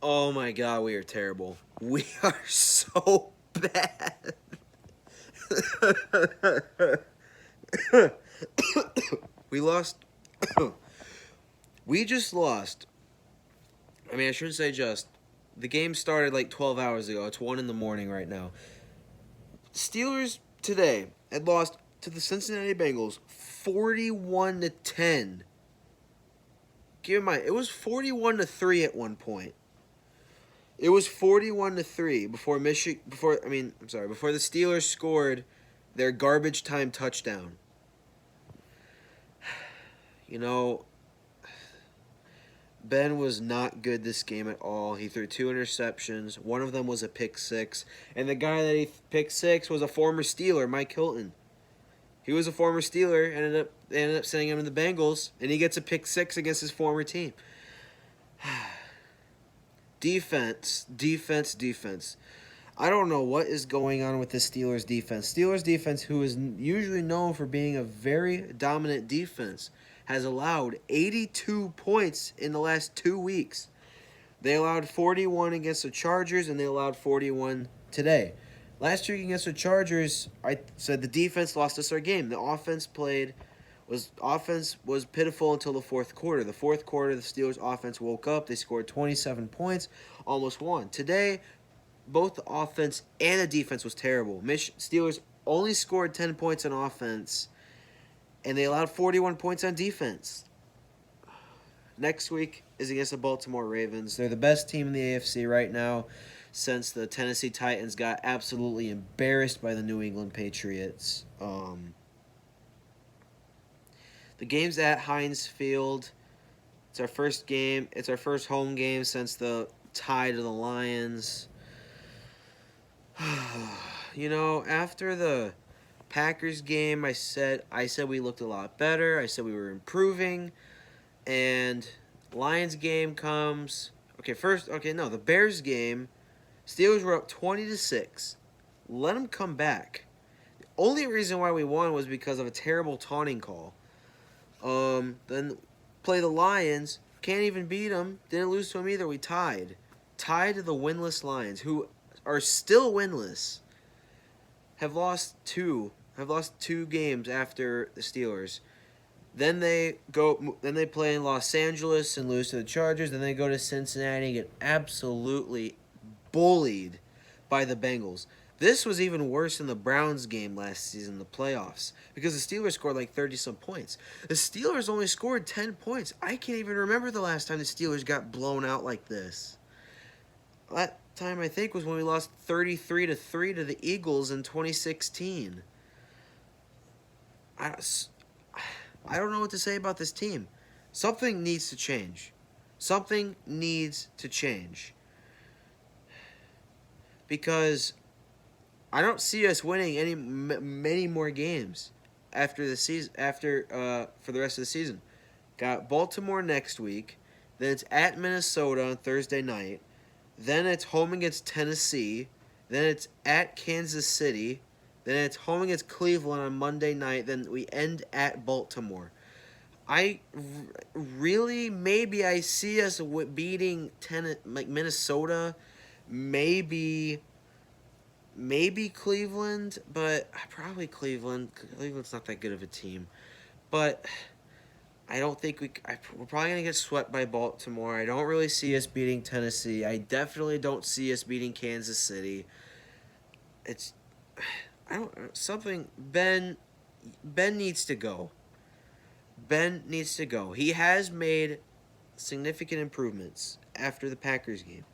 Oh my god, we are terrible. We are so bad. We lost. We just lost. I mean, I shouldn't say just. The game started like 12 hours ago. It's 1 in the morning right now. Steelers today had lost to the Cincinnati Bengals 41-10. Keep in mind, it was 41-3 at one point. It was 41-3 before before the Steelers scored their garbage time touchdown. You know, Ben was not good this game at all. He threw 2 interceptions. One of them was a pick six, and the guy that he picked six was a former Steeler, Mike Hilton. He was a former Steeler, they ended up sending him to the Bengals, and he gets a pick six against his former team. Defense. I don't know what is going on with the Steelers defense. Steelers defense, who is usually known for being a very dominant defense, has allowed 82 points in the last 2 weeks. They allowed 41 against the Chargers, and they allowed 41 today. Last week against the Chargers, I said the defense lost us our game. The offense was pitiful until the fourth quarter. The fourth quarter, the Steelers offense woke up. They scored 27 points, almost won. Today, both the offense and the defense was terrible. Steelers only scored 10 points on offense, and they allowed 41 points on defense. Next week is against the Baltimore Ravens. They're the best team in the AFC right now since the Tennessee Titans got absolutely embarrassed by the New England Patriots. The game's at Heinz Field. It's our first game. It's our first home game since the tie to the Lions. You know, after the Packers game, I said we looked a lot better. I said we were improving. And Lions game comes. The Bears game, Steelers were up 20-6. Let them come back. The only reason why we won was because of a terrible taunting call. Then play the Lions, can't even beat them. Didn't lose to them either. We tied to the winless Lions, who are still winless. Have lost two games after the Steelers. Then they play in Los Angeles and lose to the Chargers. Then they go to Cincinnati and get absolutely bullied by the Bengals. This was even worse than the Browns game last season, the playoffs, because the Steelers scored like 30-some points. The Steelers only scored 10 points. I can't even remember the last time the Steelers got blown out like this. That time, I think, was when we lost 33-3 to the Eagles in 2016. I don't know what to say about this team. Something needs to change. Because I don't see us winning many more games after the season. For the rest of the season, got Baltimore next week. Then it's at Minnesota on Thursday night. Then it's home against Tennessee. Then it's at Kansas City. Then it's home against Cleveland on Monday night. Then we end at Baltimore. Maybe I see us beating Minnesota, maybe Cleveland, but probably Cleveland. Cleveland's not that good of a team, but I don't think we're probably gonna get swept by Baltimore. I don't really see us beating Tennessee. I definitely don't see us beating Kansas City. Ben needs to go. He has made significant improvements after the Packers game.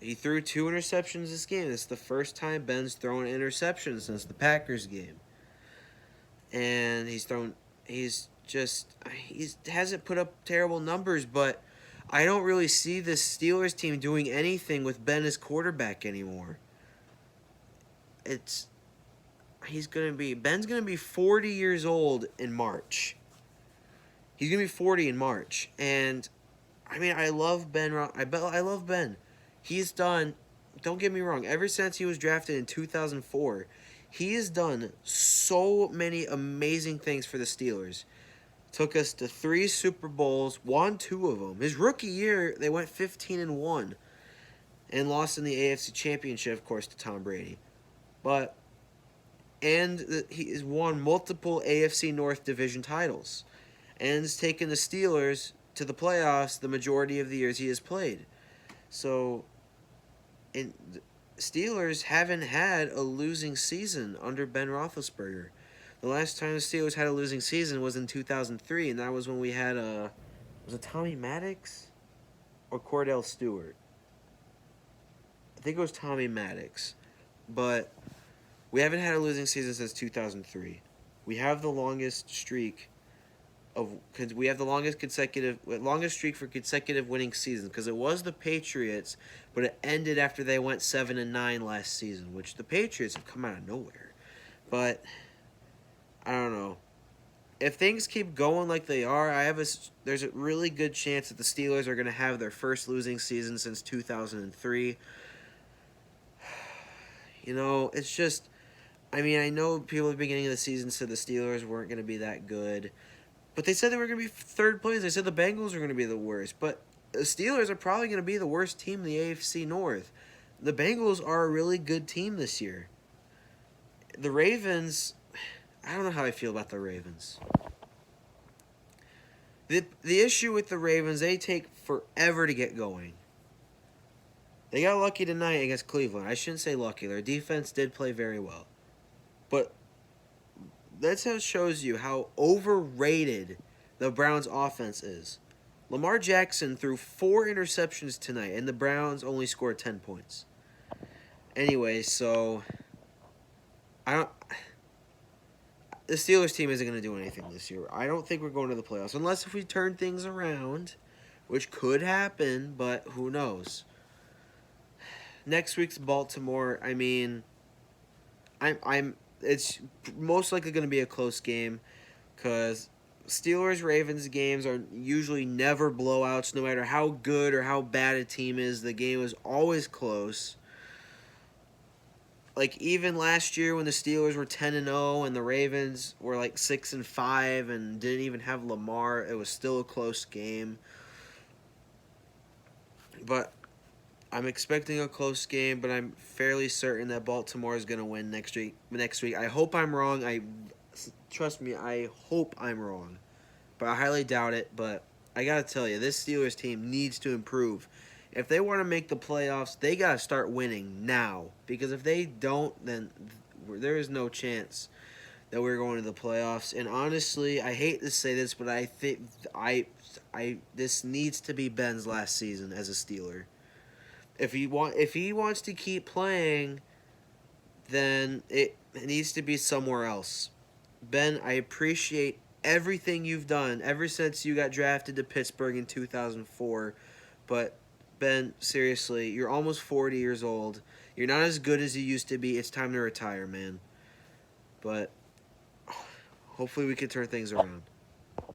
He threw 2 interceptions this game. This is the first time Ben's thrown an interception since the Packers game. And he hasn't put up terrible numbers, but I don't really see this Steelers team doing anything with Ben as quarterback anymore. Ben's gonna be 40 years old in March. He's gonna be 40 in March, and I mean, I love Ben. I love Ben. He's done. Don't get me wrong. Ever since he was drafted in 2004, he has done so many amazing things for the Steelers. Took us to 3 Super Bowls, won 2 of them. His rookie year, they went 15-1 and lost in the AFC Championship, of course, to Tom Brady. But he has won multiple AFC North division titles and has taken the Steelers to the playoffs the majority of the years he has played. So, and the Steelers haven't had a losing season under Ben Roethlisberger. The last time the Steelers had a losing season was in 2003, and that was when we had was it Tommy Maddox or Cordell Stewart? I think it was Tommy Maddox. But we haven't had a losing season since 2003. We have the longest streak longest streak for consecutive winning seasons, because it was the Patriots, but it ended after they went 7-9 last season, which the Patriots have come out of nowhere. But I don't know. If things keep going like they are, there's a really good chance that the Steelers are going to have their first losing season since 2003. It's just, I know people at the beginning of the season said the Steelers weren't going to be that good, but they said they were going to be third place. They said the Bengals were going to be the worst, but the Steelers are probably going to be the worst team in the AFC North. The Bengals are a really good team this year. The Ravens, I don't know how I feel about the Ravens. The issue with the Ravens, they take forever to get going. They got lucky tonight against Cleveland. I shouldn't say lucky. Their defense did play very well. But that's how it shows you how overrated the Browns' offense is. Lamar Jackson threw 4 interceptions tonight, and the Browns only scored 10 points. Anyway, so the Steelers team isn't going to do anything this year. I don't think we're going to the playoffs, unless if we turn things around, which could happen, but who knows. Next week's Baltimore, it's most likely going to be a close game, because Steelers-Ravens games are usually never blowouts. No matter how good or how bad a team is, the game is always close. Like, even last year when the Steelers were 10-0 and the Ravens were like 6-5 and didn't even have Lamar, it was still a close game. But I'm expecting a close game, but I'm fairly certain that Baltimore is going to win next week. I hope I'm wrong. Trust me, I hope I'm wrong. But I highly doubt it. But I got to tell you, this Steelers team needs to improve. If they want to make the playoffs, they got to start winning now. Because if they don't, then there is no chance that we're going to the playoffs. And honestly, I hate to say this, but I think this needs to be Ben's last season as a Steeler. If he wants to keep playing, then it needs to be somewhere else. Ben, I appreciate everything you've done ever since you got drafted to Pittsburgh in 2004. But, Ben, seriously, you're almost 40 years old. You're not as good as you used to be. It's time to retire, man. But hopefully we can turn things around.